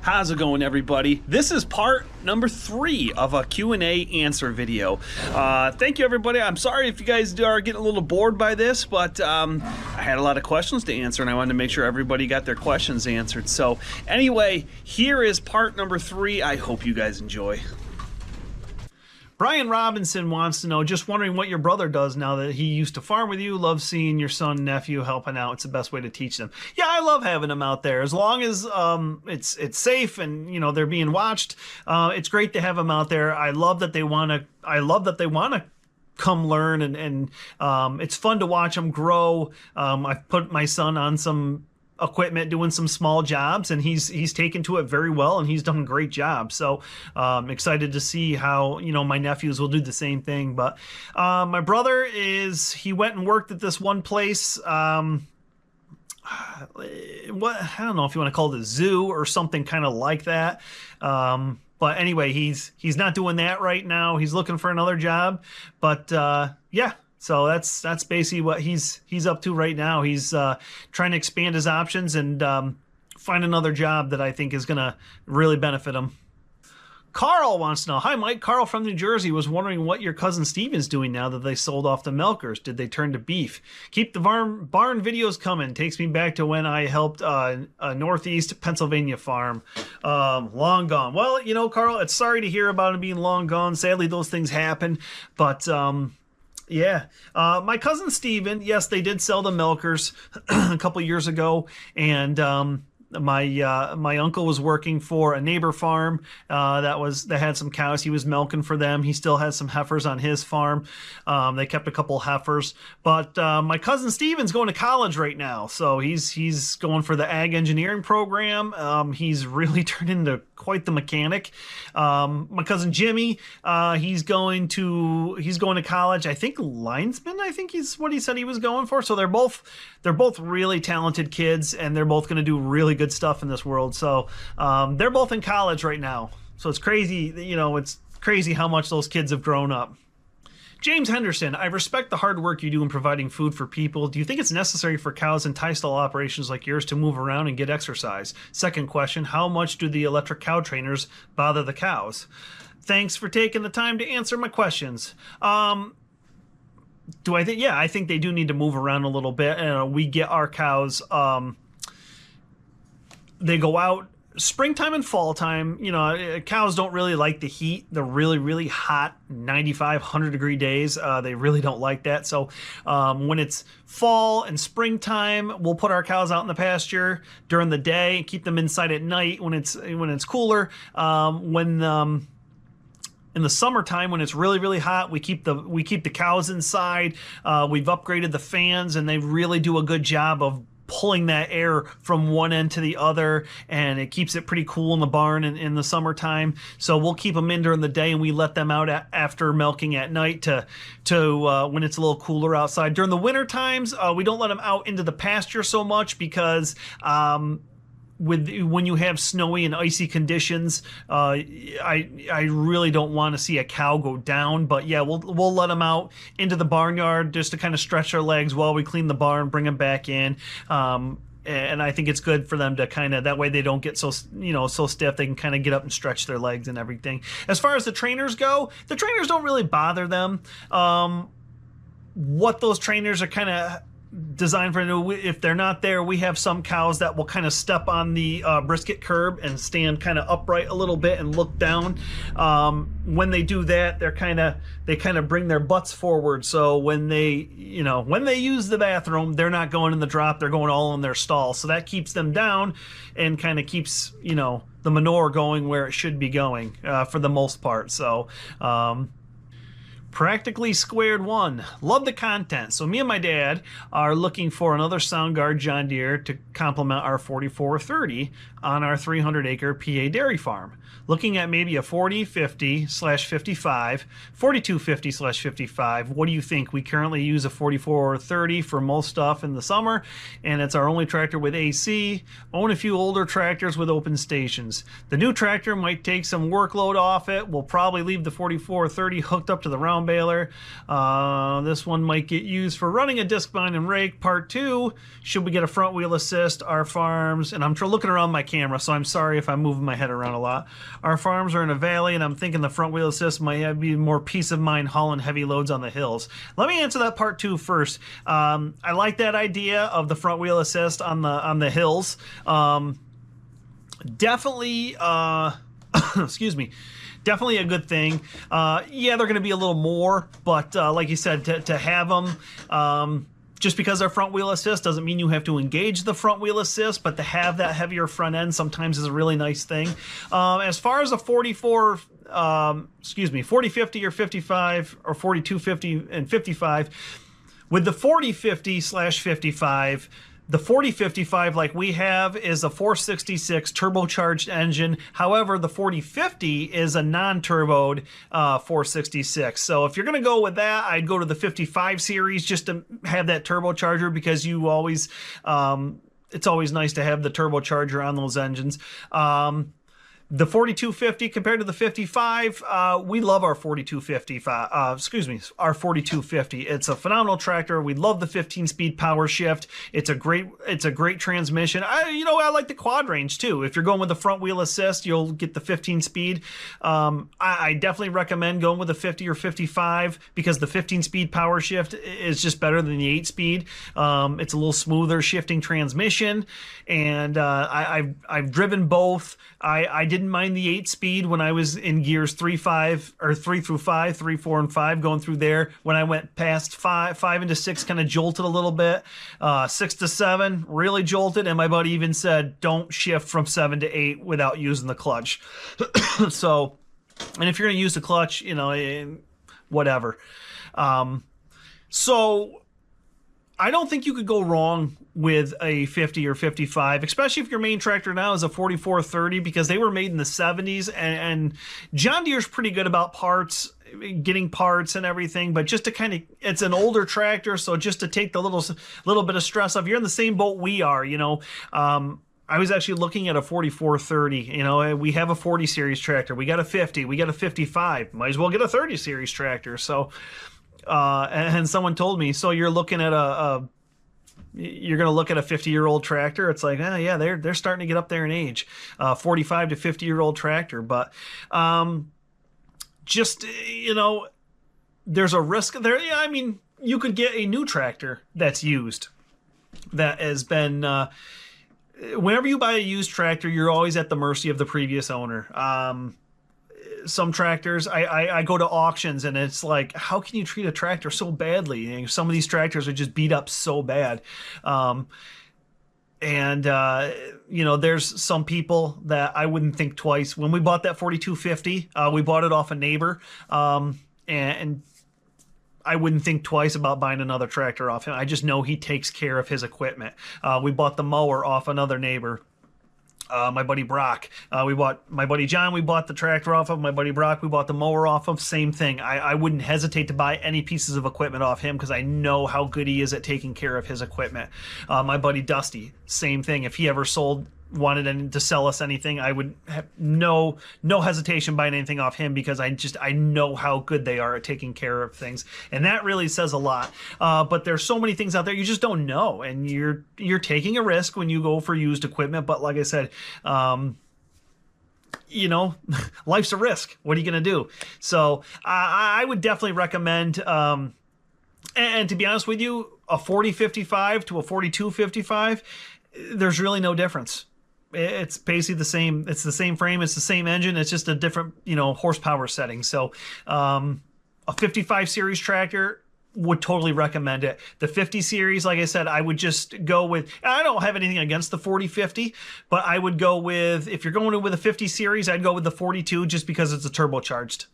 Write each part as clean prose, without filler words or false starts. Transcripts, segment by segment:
How's it going, everybody? This is part number 3 of a Q&A answer video. Thank you, everybody. I'm sorry if you guys are getting a little bored by this, but I had a lot of questions to answer, and I wanted to make sure everybody got their questions answered. So anyway, here is part number 3. I hope you guys enjoy. Brian Robinson wants to know, just wondering what your brother does now that he used to farm with you. Loves seeing your son and nephew helping out. It's the best way to teach them. Yeah, I love having them out there. As long as it's safe and they're being watched, it's great to have them out there. I love that they want to come learn, and it's fun to watch them grow. I've put my son on some equipment doing some small jobs, and he's taken to it very well, and he's done a great job. So excited to see how my nephews will do the same thing. But my brother he went and worked at this one place, I don't know if you want to call it a zoo or something kind of like that. But anyway, he's not doing that right now. He's looking for another job. But yeah. So that's basically what he's up to right now. He's trying to expand his options and find another job that I think is going to really benefit him. Carl wants to know, hi Mike, Carl from New Jersey was wondering what your cousin Steven's doing now that they sold off the milkers. Did they turn to beef? Keep the barn videos coming. Takes me back to when I helped a Northeast Pennsylvania farm. Long gone. Well, Carl, it's sorry to hear about him being long gone. Sadly, those things happen. But yeah, my cousin Steven, yes, they did sell the milkers a couple years ago, and my uncle was working for a neighbor farm that had some cows. He was milking for them. He still has some heifers on his farm. They kept a couple heifers, but my cousin Steven's going to college right now, so he's going for the ag engineering program. He's really turned into quite the mechanic. My cousin Jimmy, he's going to college. I think linesman. I think he's what he said he was going for. So they're both really talented kids, and they're both going to do really good stuff in this world. So they're both in college right now. So it's crazy. It's crazy how much those kids have grown up. James Henderson, I respect the hard work you do in providing food for people. Do you think it's necessary for cows in tie-stall operations like yours to move around and get exercise? Second question, how much do the electric cow trainers bother the cows? Thanks for taking the time to answer my questions. Do I think? Yeah, I think they do need to move around a little bit. We get our cows, they go out springtime and fall time. Cows don't really like the heat, the really, really hot 95, 100-degree days. They really don't like that. So when it's fall and springtime, we'll put our cows out in the pasture during the day and keep them inside at night when it's cooler. In the summertime, when it's really, really hot, we keep the cows inside. We've upgraded the fans, and they really do a good job of pulling that air from one end to the other, and it keeps it pretty cool in the barn in the summertime. So we'll keep them in during the day, and we let them out after milking at night to when it's a little cooler outside. During the winter times, we don't let them out into the pasture so much because when you have snowy and icy conditions, I really don't want to see a cow go down. But yeah, we'll let them out into the barnyard just to kind of stretch their legs while we clean the barn, bring them back in. And I think it's good for them to that way they don't get so stiff. They can kind of get up and stretch their legs and everything. As far as the trainers go, the trainers don't really bother them. What those trainers are kind of designed for, if they're not there, we have some cows that will kind of step on the brisket curb and stand kind of upright a little bit and look down. When they do that, they kind of bring their butts forward, so when they use the bathroom, they're not going in the drop, they're going all in their stall. So that keeps them down and kind of keeps the manure going where it should be going for the most part. So Practically Squared 1. Love the content. So me and my dad are looking for another Soundguard John Deere to complement our 4430 on our 300-acre PA dairy farm. Looking at maybe a 4050/55, 4250/55. What do you think? We currently use a 4430 for most stuff in the summer, and it's our only tractor with AC. Own a few older tractors with open stations. The new tractor might take some workload off it. We'll probably leave the 4430 hooked up to the round baler. This one might get used for running a disc bind and rake. Part 2, should we get a front wheel assist? Our farms, and I'm looking around my camera, so I'm sorry if I'm moving my head around a lot. Our farms are in a valley, and I'm thinking the front wheel assist might be more peace of mind hauling heavy loads on the hills. Let me answer that part 2 first. I like that idea of the front wheel assist on the hills. Definitely, excuse me. Definitely a good thing. Yeah, they're going to be a little more, but like you said, to have them, just because they're front wheel assist doesn't mean you have to engage the front wheel assist, but to have that heavier front end sometimes is a really nice thing. As far as a 4050 or 55 or 4250 and 55, with the 4050/55, the 4055 like we have is a 466 turbocharged engine. However, the 4050 is a non-turboed 466. So if you're going to go with that, I'd go to the 55 series just to have that turbocharger, because you always, it's always nice to have the turbocharger on those engines. The 4250 compared to the 55, we love our 4250. Our 4250. It's a phenomenal tractor. We love the 15-speed power shift. It's a great transmission. I like the quad range too. If you're going with the front wheel assist, you'll get the 15-speed. I definitely recommend going with a 50 or 55 because the 15-speed power shift is just better than the 8-speed. It's a little smoother shifting transmission, and I've driven both. I didn't mind the 8-speed when I was in gears 3 through 5, 3, 4, and 5 going through there. When I went past 5 into 6, kind of jolted a little bit. 6 to 7 really jolted, and my buddy even said, don't shift from 7 to 8 without using the clutch. So, and if you're going to use the clutch, whatever. So I don't think you could go wrong with a 50 or 55, especially if your main tractor now is a 4430, because they were made in the 70s, and John Deere's pretty good about parts, getting parts and everything, but just to kind of, it's an older tractor, so just to take the little bit of stress off, you're in the same boat we are, I was actually looking at a 4430. We have a 40 series tractor, we got a 50, we got a 55, might as well get a 30 series tractor. So and someone told me, so you're looking at you're going to look at a 50-year-old tractor. It's like, yeah, they're starting to get up there in age, 45 to 50-year-old tractor. But there's a risk there. Yeah, I mean, you could get a new tractor that's used, that has been, whenever you buy a used tractor, you're always at the mercy of the previous owner. Some tractors, I go to auctions, and it's like, how can you treat a tractor so badly? Some of these tractors are just beat up so bad. There's some people that I wouldn't think twice. When we bought that 4250, we bought it off a neighbor, and I wouldn't think twice about buying another tractor off him. I just know he takes care of his equipment. We bought the mower off another neighbor. My buddy Brock, my buddy John, we bought the tractor off of. My buddy Brock, we bought the mower off of. Same thing. I wouldn't hesitate to buy any pieces of equipment off him, because I know how good he is at taking care of his equipment. My buddy Dusty, same thing. If he ever wanted to sell us anything, I would have no hesitation buying anything off him, because I know how good they are at taking care of things, and that really says a lot. But there's so many things out there you just don't know, and you're taking a risk when you go for used equipment. But like I said, life's a risk. What are you going to do? So I would definitely recommend, and to be honest with you, a 4055 to a 4255, there's really no difference. It's basically the same. It's the same frame. It's the same engine. It's just a different, horsepower setting. So a 55 series tractor, would totally recommend it. The 50 series, like I said, I would just go with, I don't have anything against the 4050, but I would go with, if you're going with a 50 series, I'd go with the 42 just because it's a turbocharged.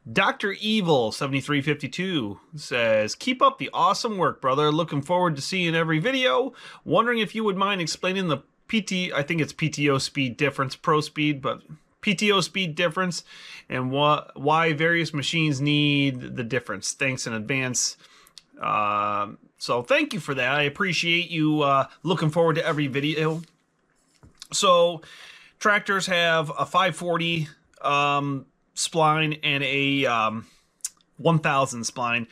Dr. Evil 7352 says, keep up the awesome work, brother. Looking forward to seeing every video. Wondering if you would mind explaining the I think it's PTO speed difference, Pro Speed, but PTO speed difference, and why various machines need the difference. Thanks in advance. So thank you for that. I appreciate you looking forward to every video. So tractors have a 540 spline and a 1000 spline.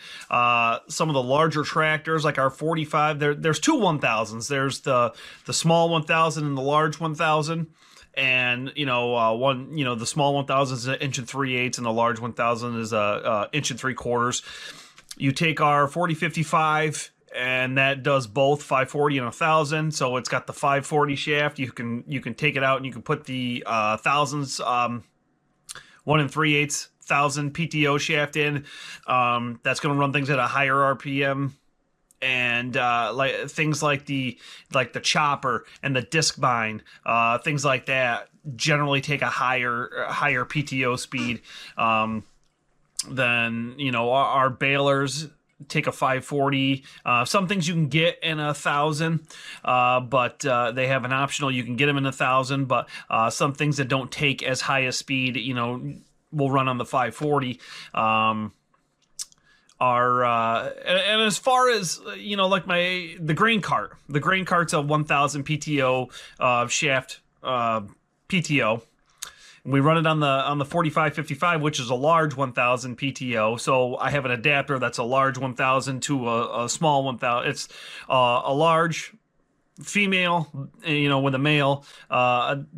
Some of the larger tractors, like our 45, there's two 1000s. There's the small 1000 and the large 1000. And the small 1000 is an inch and 3/8, and the large 1000 is a inch and 3/4. You take our 4055, and that does both 540 and 1000. So it's got the 540 shaft. You can take it out and you can put the thousands 1 3/8 thousand PTO shaft in. That's going to run things at a higher RPM. And like things like the chopper and the disc bind, things like that generally take a higher PTO speed than our balers take a 540. Some things you can get in 1000, but they have an optional. You can get them in 1000, but some things that don't take as high a speed, will run on the 540. And as far as like the grain cart's a 1000 PTO shaft PTO. We run it on the 4555, which is a large 1000 PTO. So I have an adapter that's a large 1000 to a small 1000. It's a large female, with a male,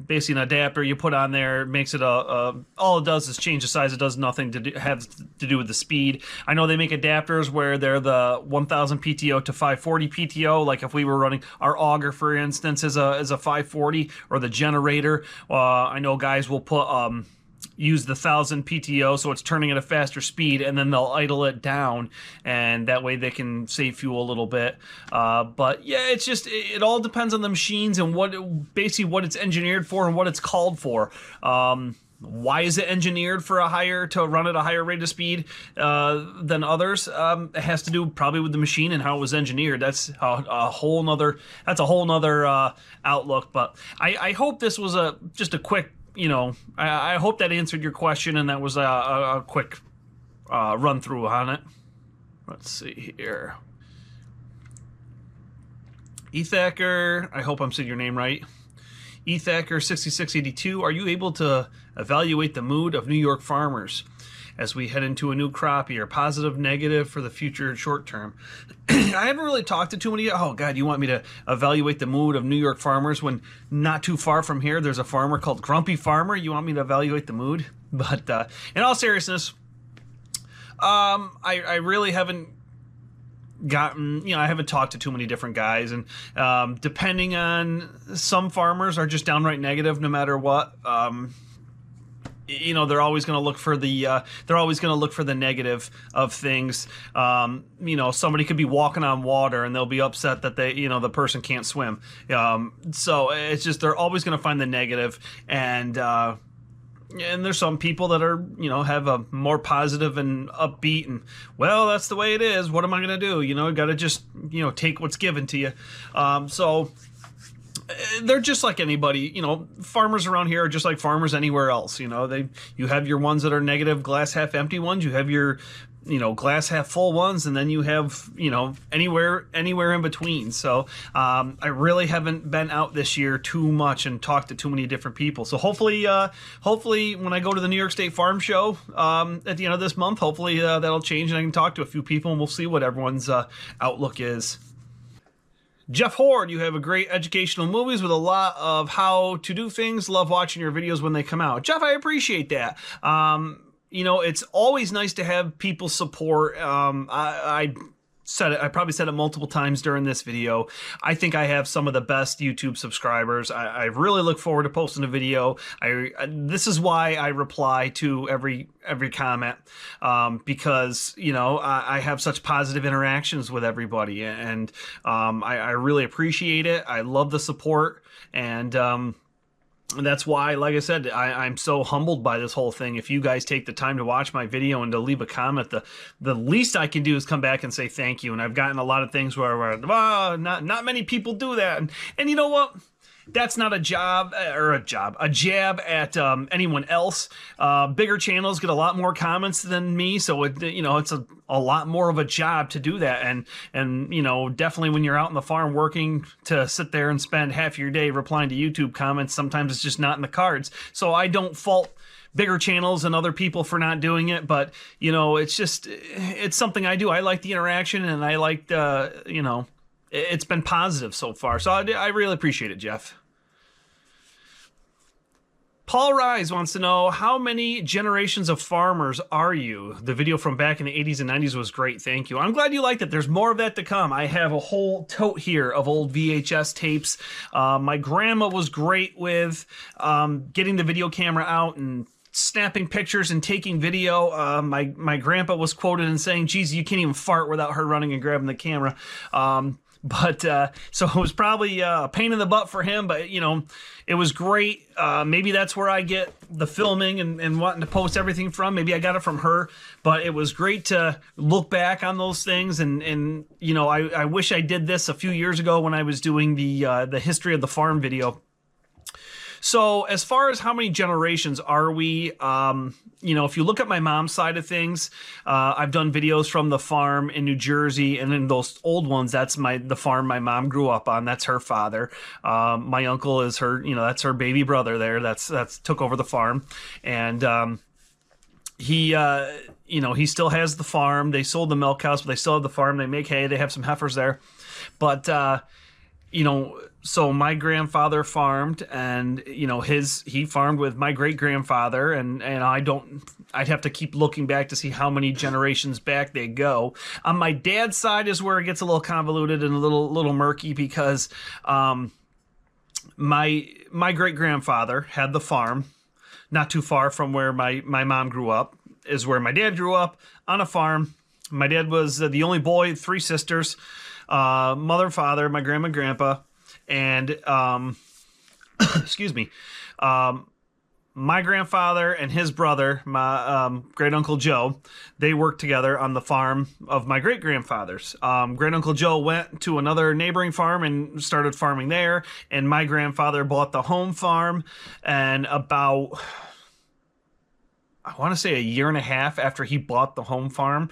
basically an adapter you put on there. It makes it all it does is change the size. It does nothing to have to do with the speed. I know they make adapters where they're the 1000 PTO to 540 PTO. Like if we were running our auger, for instance, as a 540, or the generator. I know guys will put use the 1000 PTO, so it's turning at a faster speed, and then they'll idle it down, and that way they can save fuel a little bit. But yeah, it all depends on the machines and what it's engineered for and what it's called for. Why is it engineered for to run at a higher rate of speed than others? It has to do probably with the machine and how it was engineered. That's a whole nother outlook. But I hope this was just a quick. I hope that answered your question, and that was a quick run through on it. Let's see here. Ethacker, I hope I'm saying your name right. Ethacker 6682, are you able to evaluate the mood of New York farmers as we head into a new crop year? Positive, negative for the future, short term. I haven't really talked to too many. Oh God, you want me to evaluate the mood of New York farmers when not too far from here there's a farmer called Grumpy Farmer? You want me to evaluate the mood? But in all seriousness, I really haven't gotten, I haven't talked to too many different guys, and depending on, some farmers are just downright negative no matter what. They're always going to look for the negative of things. Somebody could be walking on water and they'll be upset that the person can't swim. So it's just, they're always going to find the negative. And there's some people that are, have a more positive and upbeat, and well, that's the way it is. What am I going to do? You got to just, take what's given to you. So they're just like anybody. Farmers around here are just like farmers anywhere else. You have your ones that are negative, glass half empty ones. You have your, glass half full ones, and then you have, anywhere in between. So I really haven't been out this year too much and talked to too many different people. So hopefully when I go to the New York State Farm Show at the end of this month, hopefully that'll change and I can talk to a few people and we'll see what everyone's outlook is. Jeff Horde, you have a great educational movies with a lot of how to do things. Love watching your videos when they come out. Jeff, I appreciate that. It's always nice to have people support. I said it. I probably said it multiple times during this video. I think I have some of the best YouTube subscribers. I really look forward to posting a video. This is why I reply to every comment, because I have such positive interactions with everybody, and I really appreciate it. I love the support, and that's why, like I said, I'm so humbled by this whole thing. If you guys take the time to watch my video and to leave a comment, the least I can do is come back and say thank you. And I've gotten a lot of things where not many people do that. And you know what? that's not a job or a jab at anyone else. Bigger channels get a lot more comments than me, so it's a lot more of a job to do that. And definitely when you're out in the farm working, to sit there and spend half your day replying to YouTube comments, sometimes it's just not in the cards. So I don't fault bigger channels and other people for not doing it, but it's something I do. I like the interaction, and I like it's been positive so far. So I really appreciate it, Jeff. Paul Rise wants to know, how many generations of farmers are you? The video from back in the 80s and 90s was great. Thank you. I'm glad you liked it. There's more of that to come. I have a whole tote here of old VHS tapes. My grandma was great with getting the video camera out and snapping pictures and taking video. My grandpa was quoted in saying, geez, you can't even fart without her running and grabbing the camera. So it was probably a pain in the butt for him, but it was great. Maybe that's where I get the filming and wanting to post everything from. Maybe I got it from her, but it was great to look back on those things. And I wish I did this a few years ago when I was doing the history of the farm video. So as far as how many generations are we, if you look at my mom's side of things, I've done videos from the farm in New Jersey, and then those old ones, that's the farm my mom grew up on. That's her father. My uncle is her, that's her baby brother there. That's took over the farm. And he still has the farm. They sold the milk house, but they still have the farm. They make hay. They have some heifers there. But so my grandfather farmed, and he farmed with my great grandfather, and I'd have to keep looking back to see how many generations back they go. On my dad's side is where it gets a little convoluted and a little murky, because my great grandfather had the farm not too far from where my mom grew up, is where my dad grew up, on a farm. My dad was the only boy, 3 sisters, mother, father, my grandma, grandpa. And, excuse me, my grandfather and his brother, my great uncle Joe, they worked together on the farm of my great grandfathers. Great uncle Joe went to another neighboring farm and started farming there. And my grandfather bought the home farm, and about, I want to say a year and a half after he bought the home farm,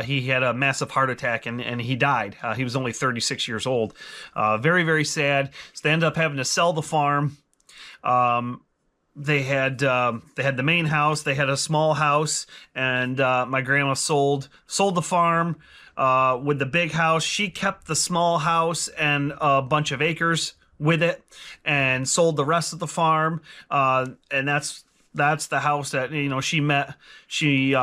he had a massive heart attack and he died. He was only 36 years old. Very, very sad. So they ended up having to sell the farm. They had the main house. They had a small house, and my grandma sold the farm with the big house. She kept the small house and a bunch of acres with it, and sold the rest of the farm. And that's the house that she met. She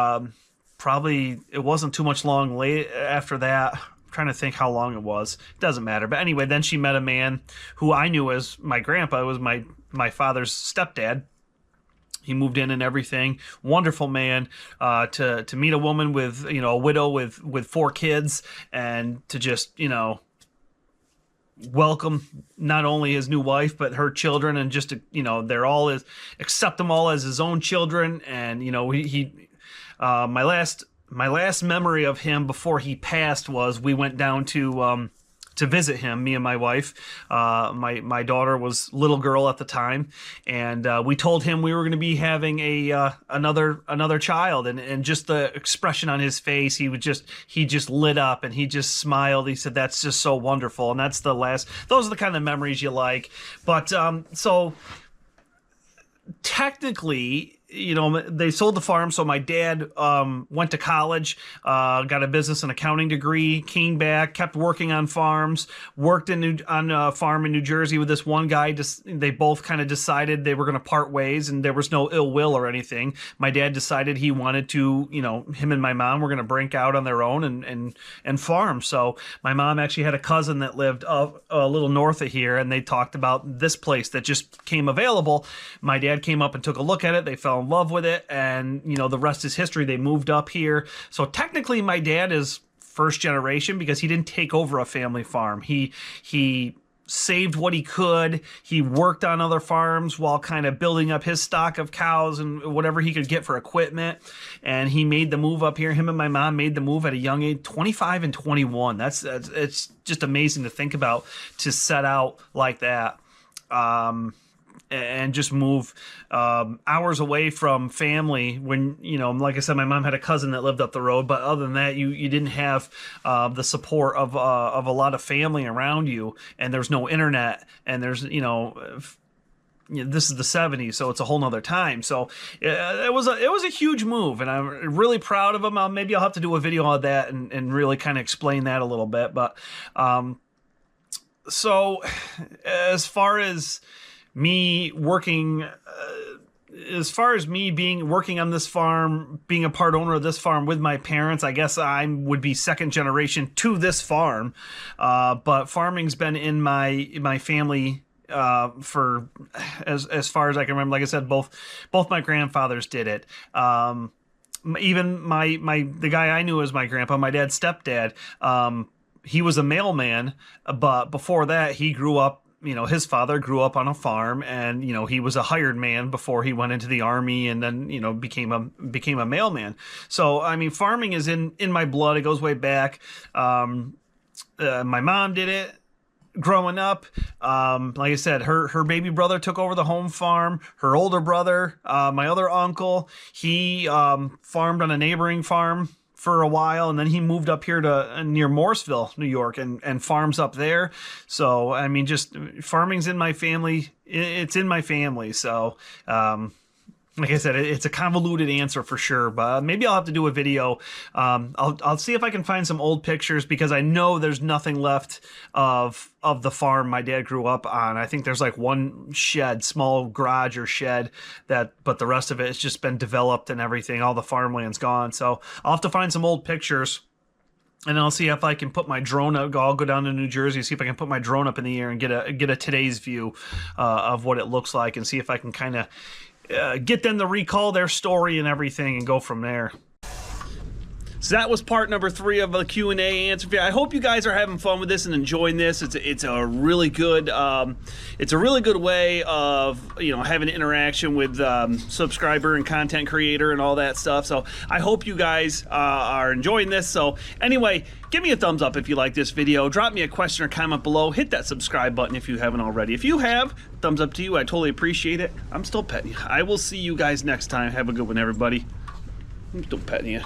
probably, it wasn't too much long late after that. I'm trying to think how long it was. It doesn't matter. But anyway, then she met a man who I knew as my grandpa. It was my father's stepdad. He moved in and everything. Wonderful man. To meet a woman with a widow with 4 kids, and to just welcome not only his new wife but her children, and just they're all accept them all as his own children. And my last memory of him before he passed was we went down to visit him, me and my wife. My daughter was little girl at the time, and we told him we were going to be having another child, and just the expression on his face, he just lit up and he just smiled. He said, "That's just so wonderful." And those are the kind of memories you like. But so technically, they sold the farm. So my dad went to college, got a business and accounting degree, came back, kept working on farms, worked on a farm in New Jersey with this one guy. They both kind of decided they were going to part ways, and there was no ill will or anything. My dad decided he wanted to, him and my mom were going to branch out on their own and farm. So my mom actually had a cousin that lived a little north of here, and they talked about this place that just came available. My dad came up and took a look at it. They fell in love with it, and the rest is history. They moved up here. So technically my dad is first generation, because he didn't take over a family farm. He saved what he could. He worked on other farms while kind of building up his stock of cows and whatever he could get for equipment, and he made the move up here. Him and my mom made the move at a young age, 25 and 21. It's just amazing to think about, to set out like that. and just move hours away from family when, you know, like I said, my mom had a cousin that lived up the road, but other than that, you didn't have the support of a lot of family around you, and there's no internet, and there's, you know, this is the 70s, so it's a whole nother time. So it was a huge move, and I'm really proud of him. Maybe I'll have to do a video on that and really kind of explain that a little bit. But so as far as me working, working on this farm, being a part owner of this farm with my parents, I guess I would be second generation to this farm. But farming's been in my family for as far as I can remember. Like I said, both my grandfathers did it. Even the guy I knew as my grandpa, my dad's stepdad, he was a mailman, but before that he grew up, you know, his father grew up on a farm, and, you know, he was a hired man before he went into the army, and then, you know, became a mailman. So, I mean, farming is in my blood. It goes way back. My mom did it growing up. Like I said, her baby brother took over the home farm. Her older brother, my other uncle, he farmed on a neighboring farm for a while, and then he moved up here to near Morrisville, New York, and farms up there. So, I mean, just farming's in my family. It's in my family. So, like I said, it's a convoluted answer for sure, but maybe I'll have to do a video. I'll see if I can find some old pictures, because I know there's nothing left of the farm my dad grew up on. I think there's like one shed, small garage or shed, but the rest of it has just been developed and everything. All the farmland's gone. So I'll have to find some old pictures, and I'll see if I can put my drone up. I'll go down to New Jersey, see if I can put my drone up in the air and get a today's view of what it looks like, and see if I can kind of get them to recall their story and everything, and go from there. So that was part number 3 of the Q&A answer. I hope you guys are having fun with this and enjoying this. It's a really good way of, you know, having interaction with subscriber and content creator and all that stuff. So I hope you guys are enjoying this. So anyway, give me a thumbs up if you like this video. Drop me a question or comment below. Hit that subscribe button if you haven't already. If you have, thumbs up to you. I totally appreciate it. I'm still petting you. I will see you guys next time. Have a good one, everybody. I'm still petting you.